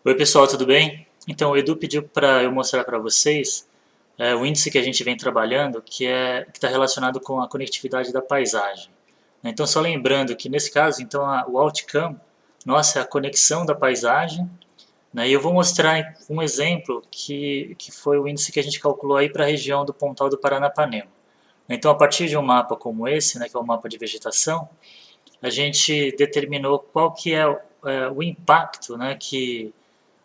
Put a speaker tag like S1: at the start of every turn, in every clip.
S1: Oi pessoal, tudo bem? Então o Edu pediu para eu mostrar para vocês o índice que a gente vem trabalhando, que está relacionado com a conectividade da paisagem. Então só lembrando que nesse caso, então o outcome nossa é a conexão da paisagem, né? E eu vou mostrar um exemplo que foi o índice que a gente calculou aí para a região do Pontal do Paranapanema. Então a partir de um mapa como esse, né, que é o mapa de vegetação, a gente determinou qual que é o impacto, né, que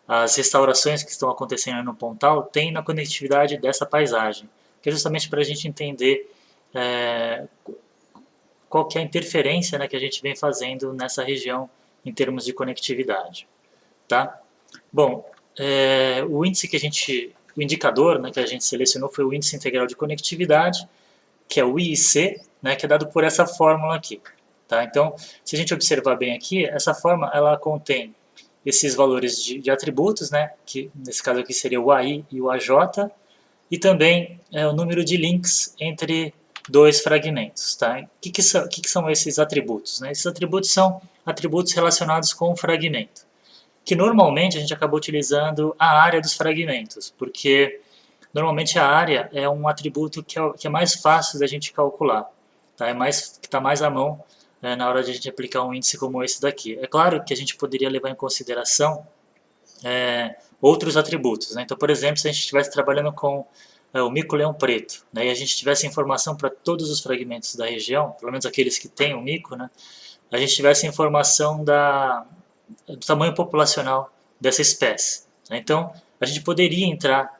S1: as restaurações que estão acontecendo no Pontal têm na conectividade dessa paisagem, que é justamente para a gente entender é, qual que é a interferência, né, que a gente vem fazendo nessa região em termos de conectividade, tá? Bom, o indicador, né, que a gente selecionou foi o índice integral de conectividade, que é o IIC, né, que é dado por essa fórmula aqui, tá? Então, se a gente observar bem aqui, essa fórmula ela contém esses valores de atributos, né, que nesse caso aqui seria o AI e o AJ, e também o número de links entre dois fragmentos. Tá? Que são esses atributos? Né? Esses atributos são atributos relacionados com o fragmento, que normalmente a gente acaba utilizando a área dos fragmentos, porque normalmente a área é um atributo que é mais fácil da gente calcular, tá? Que está mais à mão na hora de a gente aplicar um índice como esse daqui. É claro que a gente poderia levar em consideração outros atributos, né? Então, por exemplo, se a gente estivesse trabalhando com o mico-leão preto, né, e a gente tivesse informação para todos os fragmentos da região, pelo menos aqueles que têm o mico, né, a gente tivesse informação do tamanho populacional dessa espécie, né? Então, a gente poderia entrar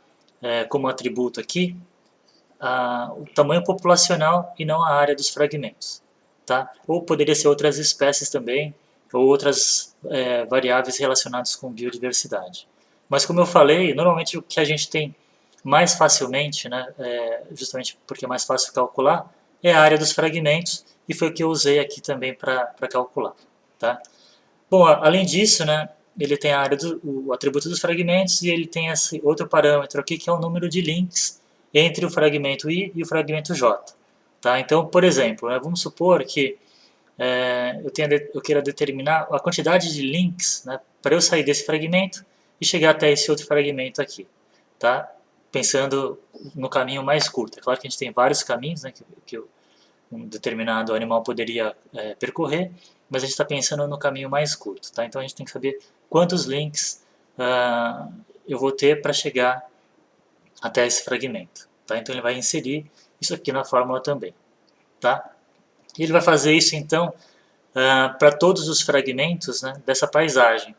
S1: como atributo aqui o tamanho populacional e não a área dos fragmentos, tá? Ou poderia ser outras espécies também, ou outras variáveis relacionadas com biodiversidade. Mas como eu falei, normalmente o que a gente tem mais facilmente, né, justamente porque é mais fácil calcular, é a área dos fragmentos, e foi o que eu usei aqui também para calcular, tá? Bom, além disso, né, ele tem o atributo dos fragmentos e ele tem esse outro parâmetro aqui que é o número de links entre o fragmento I e o fragmento J. Tá? Então, por exemplo, né, vamos supor que eu queira determinar a quantidade de links, né, para eu sair desse fragmento e chegar até esse outro fragmento aqui. Tá? Pensando no caminho mais curto. É claro que a gente tem vários caminhos, né, que um determinado animal poderia percorrer, mas a gente está pensando no caminho mais curto. Tá? Então a gente tem que saber quantos links eu vou ter para chegar até esse fragmento. Tá? Então ele vai inserir isso aqui na fórmula também. Tá? E ele vai fazer isso então para todos os fragmentos, né, dessa paisagem.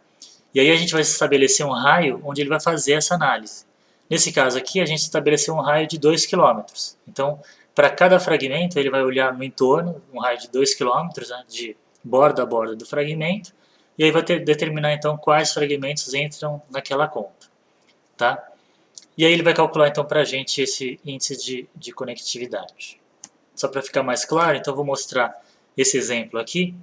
S1: E aí a gente vai estabelecer um raio onde ele vai fazer essa análise. Nesse caso aqui, a gente estabeleceu um raio de 2 km. Então, para cada fragmento, ele vai olhar no entorno, um raio de 2 km, né, de borda a borda do fragmento, e aí vai determinar então quais fragmentos entram naquela conta. Tá? E aí ele vai calcular então para a gente esse índice de conectividade. Só para ficar mais claro, então eu vou mostrar esse exemplo aqui,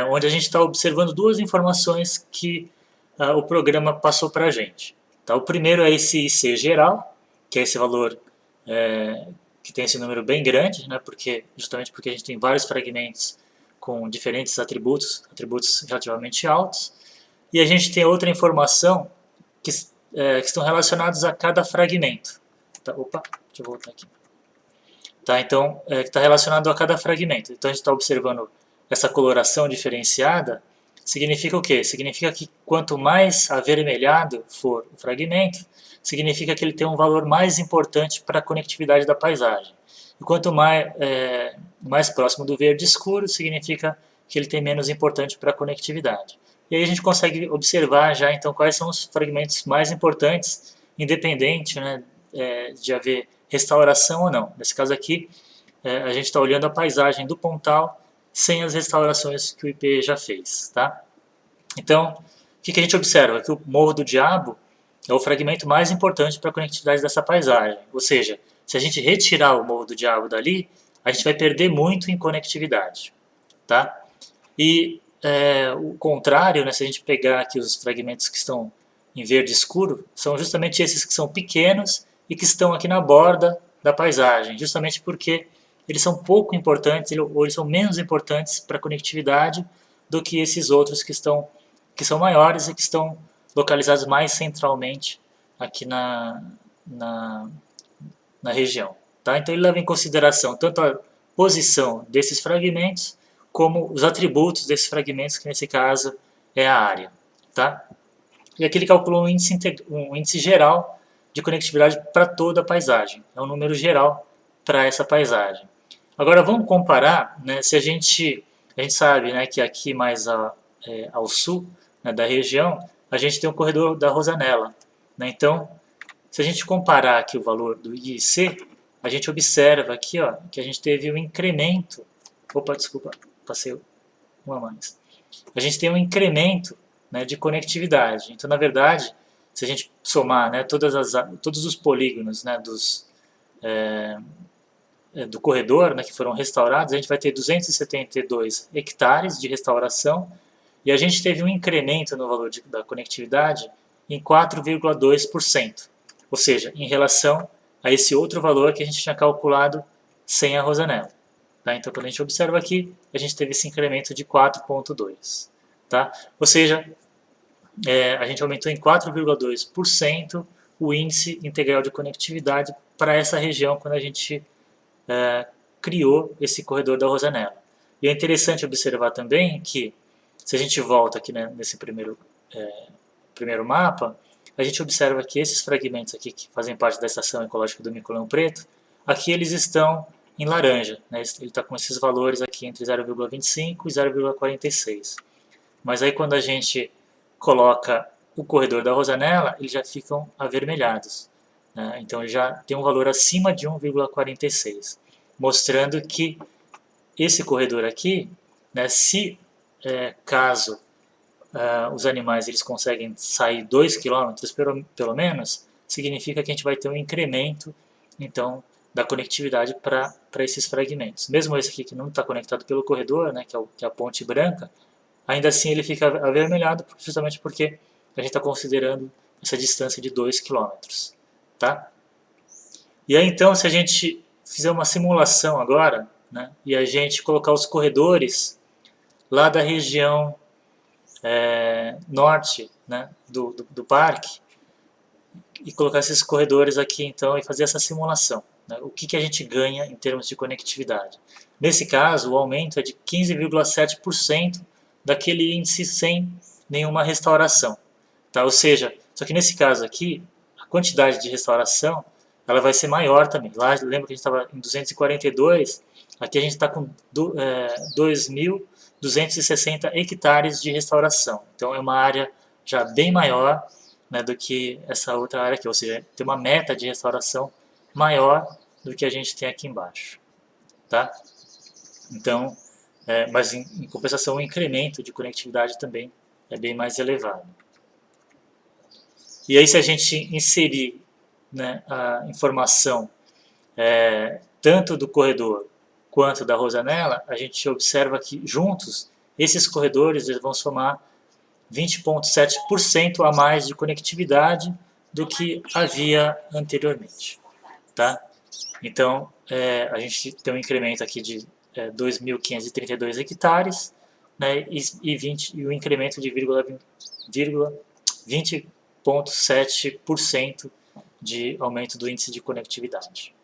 S1: onde a gente está observando duas informações que o programa passou para a gente. Tá? O primeiro é esse IC geral, que é esse valor que tem esse número bem grande, né, justamente porque a gente tem vários fragmentos com diferentes atributos relativamente altos, e a gente tem outra informação que estão relacionados a cada fragmento. Tá? Opa, deixa eu voltar aqui. Tá? Então, que está relacionado a cada fragmento. Então, a gente está observando essa coloração diferenciada. Significa o quê? Significa que quanto mais avermelhado for o fragmento, significa que ele tem um valor mais importante para a conectividade da paisagem. E quanto mais próximo do verde escuro, significa que ele tem menos importante para a conectividade. E aí a gente consegue observar já então quais são os fragmentos mais importantes, independente, né, de haver restauração ou não. Nesse caso aqui, a gente está olhando a paisagem do Pontal sem as restaurações que o IP já fez. Tá? Então, o que a gente observa? Que o Morro do Diabo é o fragmento mais importante para a conectividade dessa paisagem. Ou seja, se a gente retirar o Morro do Diabo dali, a gente vai perder muito em conectividade. Tá? E o contrário, né, se a gente pegar aqui os fragmentos que estão em verde escuro, são justamente esses que são pequenos e que estão aqui na borda da paisagem, justamente porque eles são pouco importantes ou eles são menos importantes para a conectividade do que esses outros que são maiores e que estão localizados mais centralmente aqui na região. Tá? Então ele leva em consideração tanto a posição desses fragmentos, como os atributos desses fragmentos, que nesse caso é a área. Tá? E aqui ele calculou um índice geral de conectividade para toda a paisagem. É um número geral para essa paisagem. Agora vamos comparar, né, se a gente sabe, né, que aqui mais ao sul, né, da região, a gente tem o corredor da Rosanella. Né? Então, se a gente comparar aqui o valor do IC, a gente observa aqui, ó, que a gente teve um incremento. Opa, desculpa, passei uma a mais. A gente tem um incremento, né, de conectividade. Então, na verdade, se a gente somar, né, todos os polígonos, né, do corredor, né, que foram restaurados, a gente vai ter 272 hectares de restauração e a gente teve um incremento no valor da conectividade em 4,2%, ou seja, em relação a esse outro valor que a gente tinha calculado sem a Rosanella. Tá? Então, quando a gente observa aqui, a gente teve esse incremento de 4,2%. Tá? Ou seja, a gente aumentou em 4,2% o índice integral de conectividade para essa região quando a gente criou esse corredor da Rosanella. E é interessante observar também que, se a gente volta aqui, né, nesse primeiro mapa, a gente observa que esses fragmentos aqui que fazem parte da estação ecológica do Mico-Leão Preto, aqui eles estão em laranja, né? Ele está com esses valores aqui entre 0,25 e 0,46. Mas aí quando a gente coloca o corredor da Rosanella, eles já ficam avermelhados. Né? Então ele já tem um valor acima de 1,46, mostrando que esse corredor aqui, né, se caso os animais eles conseguem sair 2 km pelo menos, significa que a gente vai ter um incremento então da conectividade para esses fragmentos. Mesmo esse aqui que não está conectado pelo corredor, né, que é a ponte branca, ainda assim ele fica avermelhado justamente porque a gente está considerando essa distância de 2 km. Tá? E aí então, se a gente fizer uma simulação agora, né, e a gente colocar os corredores lá da região norte, né, do parque, e colocar esses corredores aqui então e fazer essa simulação. Né, o que a gente ganha em termos de conectividade? Nesse caso, o aumento é de 15,7% daquele índice sem nenhuma restauração. Tá? Ou seja, só que nesse caso aqui, a quantidade de restauração ela vai ser maior também. Lá, lembra que a gente estava em 242, aqui a gente está com 2.260 hectares de restauração. Então é uma área já bem maior, né, do que essa outra área aqui, ou seja, tem uma meta de restauração maior do que a gente tem aqui embaixo. Tá? Então, mas em compensação o incremento de conectividade também é bem mais elevado. E aí se a gente inserir, né, a informação tanto do corredor quanto da Rosanella, a gente observa que juntos esses corredores eles vão somar 20,7% a mais de conectividade do que havia anteriormente. Tá? Então, a gente tem um incremento aqui de 2.532 hectares, né, e um incremento de 20,7% de aumento do índice de conectividade.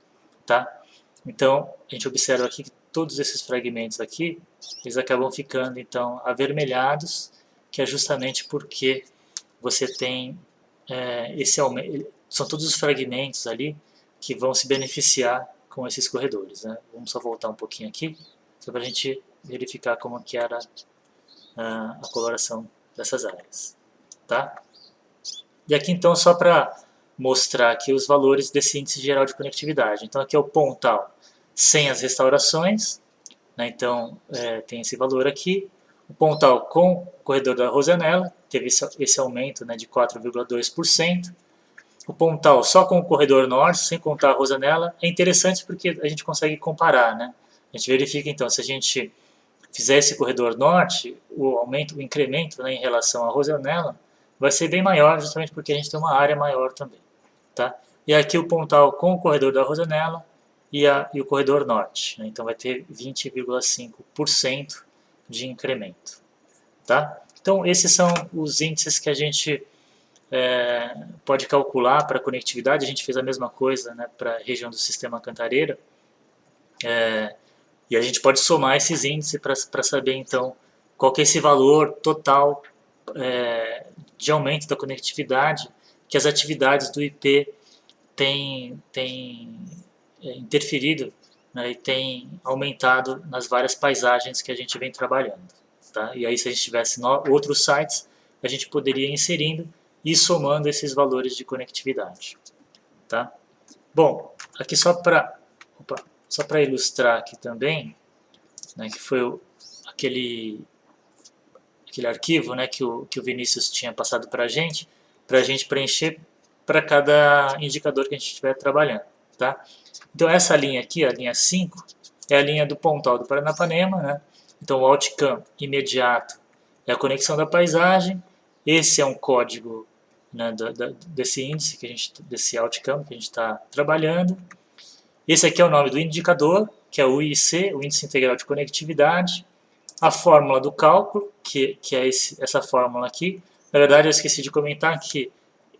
S1: Tá? Então, a gente observa aqui que todos esses fragmentos aqui, eles acabam ficando então avermelhados, que é justamente porque você tem esse aumento, são todos os fragmentos ali que vão se beneficiar com esses corredores. Né? Vamos só voltar um pouquinho aqui, só para a gente verificar como que era a coloração dessas áreas. Tá? E aqui então só para mostrar aqui os valores desse índice geral de conectividade. Então aqui é o pontal sem as restaurações, né? Então tem esse valor aqui. O pontal com o corredor da Rosanella teve esse aumento, né, de 4,2%. O pontal só com o corredor norte, sem contar a Rosanella, é interessante porque a gente consegue comparar. Né? A gente verifica então, se a gente fizer esse corredor norte, o incremento, né, em relação à Rosanella vai ser bem maior, justamente porque a gente tem uma área maior também. Tá? E aqui o pontal com o corredor da Rosanella e o corredor norte. Né? Então vai ter 20,5% de incremento. Tá? Então esses são os índices que a gente pode calcular para a conectividade. A gente fez a mesma coisa, né, para a região do sistema Cantareira, e a gente pode somar esses índices para saber então qual que é esse valor total de aumento da conectividade que as atividades do IP têm interferido, né, e têm aumentado nas várias paisagens que a gente vem trabalhando. Tá? E aí, se a gente tivesse outros sites, a gente poderia ir inserindo e somando esses valores de conectividade. Tá? Bom, aqui só para ilustrar aqui também, né, que foi aquele arquivo, né, que o Vinícius tinha passado para a gente preencher para cada indicador que a gente estiver trabalhando. Tá? Então essa linha aqui, a linha 5, é a linha do Pontal do Paranapanema, né? Então o outcome imediato é a conexão da paisagem. Esse é um código, né, desse índice, desse outcome que a gente está trabalhando. Esse aqui é o nome do indicador, que é o IIC, o Índice Integral de Conectividade. A fórmula do cálculo, que é essa fórmula aqui. Na verdade, eu esqueci de comentar que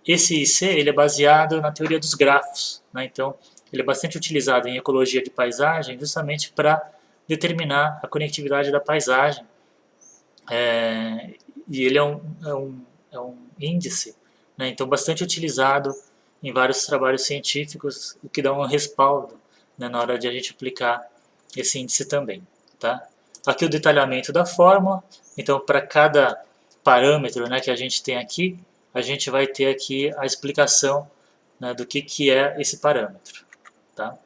S1: esse IC ele é baseado na teoria dos grafos, né? Então, ele é bastante utilizado em ecologia de paisagem justamente para determinar a conectividade da paisagem. E ele é um índice, né? Então, bastante utilizado em vários trabalhos científicos, o que dá um respaldo, né, na hora de a gente aplicar esse índice também. Tá? Aqui o detalhamento da fórmula. Então, para cada parâmetro, né, que a gente tem aqui, a gente vai ter aqui a explicação, né, do que é esse parâmetro. Tá?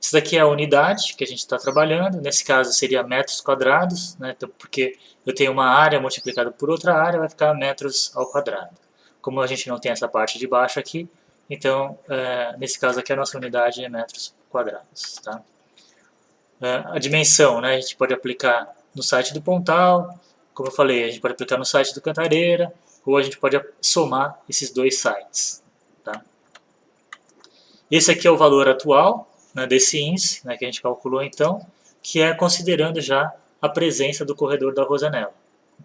S1: Isso daqui é a unidade que a gente está trabalhando, nesse caso seria metros quadrados, né, então, porque eu tenho uma área multiplicada por outra área, vai ficar metros ao quadrado. Como a gente não tem essa parte de baixo aqui, então, nesse caso aqui a nossa unidade é metros quadrados. Tá? A dimensão, né, a gente pode aplicar no site do Pontal, como eu falei, a gente pode aplicar no site do Cantareira, ou a gente pode somar esses dois sites. Tá? Esse aqui é o valor atual, né, desse índice, né, que a gente calculou então, que é considerando já a presença do corredor da Rosanella.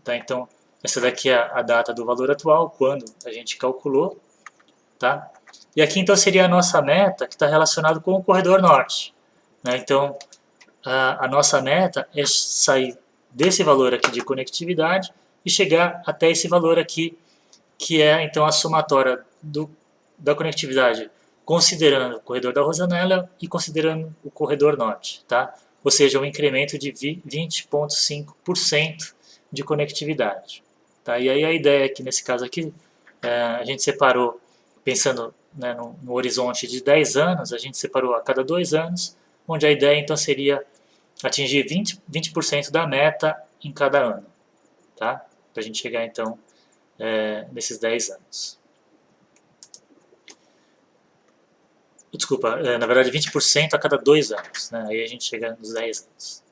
S1: Tá? Então, essa daqui é a data do valor atual, quando a gente calculou. Tá? E aqui então seria a nossa meta, que está relacionado com o corredor norte. Né? Então, a nossa meta é sair desse valor aqui de conectividade e chegar até esse valor aqui, que é então a somatória da conectividade, considerando o corredor da Rosanella e considerando o corredor norte, tá? Ou seja, um incremento de 20,5% de conectividade. Tá? E aí a ideia é que nesse caso aqui, a gente separou, pensando, né, no horizonte de 10 anos, a gente separou a cada 2 anos, onde a ideia então seria atingir 20% da meta em cada ano, tá? Para a gente chegar então nesses 10 anos. Desculpa, na verdade 20% a cada 2 anos, né? Aí a gente chega nos 10 anos.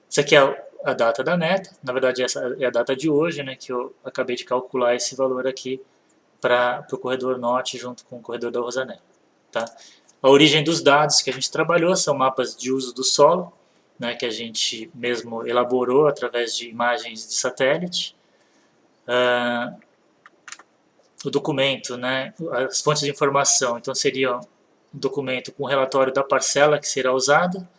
S1: Isso aqui é a data da meta, na verdade essa é a data de hoje, né, que eu acabei de calcular esse valor aqui para o corredor norte junto com o corredor da Rosanella. Tá? A origem dos dados que a gente trabalhou são mapas de uso do solo, né, que a gente mesmo elaborou através de imagens de satélite. O documento, né, as fontes de informação, então seria um documento com relatório da parcela que será usada,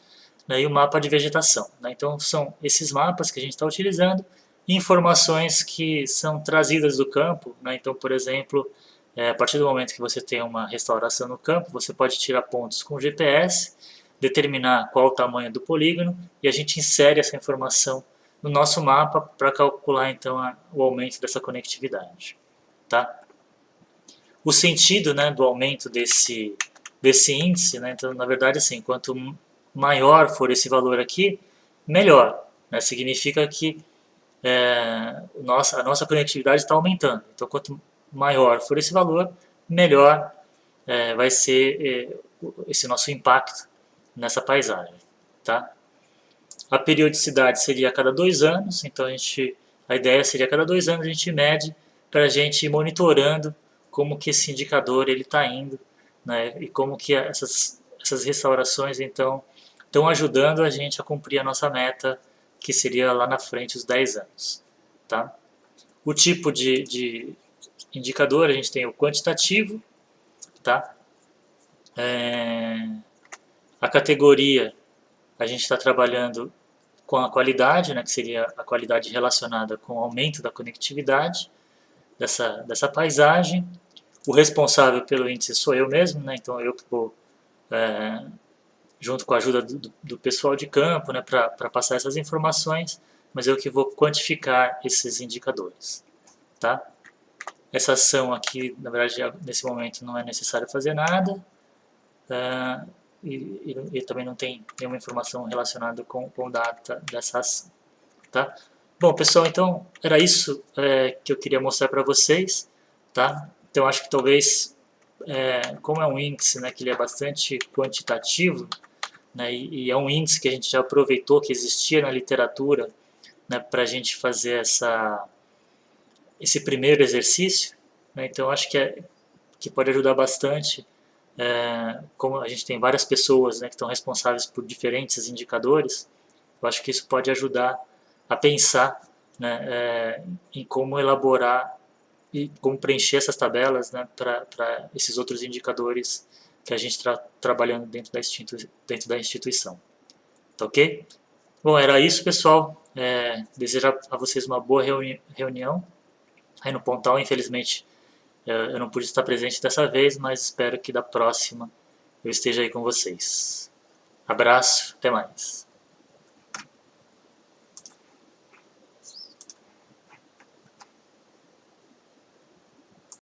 S1: né, e o mapa de vegetação. Né? Então são esses mapas que a gente está utilizando e informações que são trazidas do campo. Né? Então, por exemplo, a partir do momento que você tem uma restauração no campo, você pode tirar pontos com GPS, determinar qual o tamanho do polígono e a gente insere essa informação no nosso mapa para calcular então o aumento dessa conectividade. Tá? O sentido, né, do aumento desse índice, né, então na verdade assim, quanto maior for esse valor aqui, melhor. Né, significa que a nossa conectividade está aumentando. Então quanto maior for esse valor, melhor vai ser esse nosso impacto nessa paisagem. Tá? A periodicidade seria a cada 2 anos, então a ideia seria a cada 2 anos a gente mede para a gente ir monitorando como que esse indicador está indo, né, e como que essas restaurações então estão ajudando a gente a cumprir a nossa meta, que seria lá na frente os 10 anos. Tá? O tipo indicador, a gente tem o quantitativo, tá? A categoria, a gente está trabalhando com a qualidade, né, que seria a qualidade relacionada com o aumento da conectividade dessa paisagem. O responsável pelo índice sou eu mesmo, né, então eu que vou, junto com a ajuda do pessoal de campo, né, para passar essas informações, mas eu que vou quantificar esses indicadores. Tá? Essa ação aqui, na verdade, nesse momento não é necessário fazer nada, e também não tem nenhuma informação relacionada com data dessa ação. Tá? Bom, pessoal, então era isso que eu queria mostrar para vocês. Tá? Então acho que talvez, como é um índice, né, que ele é bastante quantitativo, né, e é um índice que a gente já aproveitou, que existia na literatura, né, para a gente fazer esse primeiro exercício, né, então acho que pode ajudar bastante, como a gente tem várias pessoas, né, que estão responsáveis por diferentes indicadores, eu acho que isso pode ajudar a pensar, né, em como elaborar e como preencher essas tabelas, né, para esses outros indicadores que a gente está trabalhando dentro da instituição. Tá ok? Bom, era isso, pessoal. Desejar a vocês uma boa reunião aí no Pontal. Infelizmente, eu não pude estar presente dessa vez, mas espero que da próxima eu esteja aí com vocês. Abraço, até mais.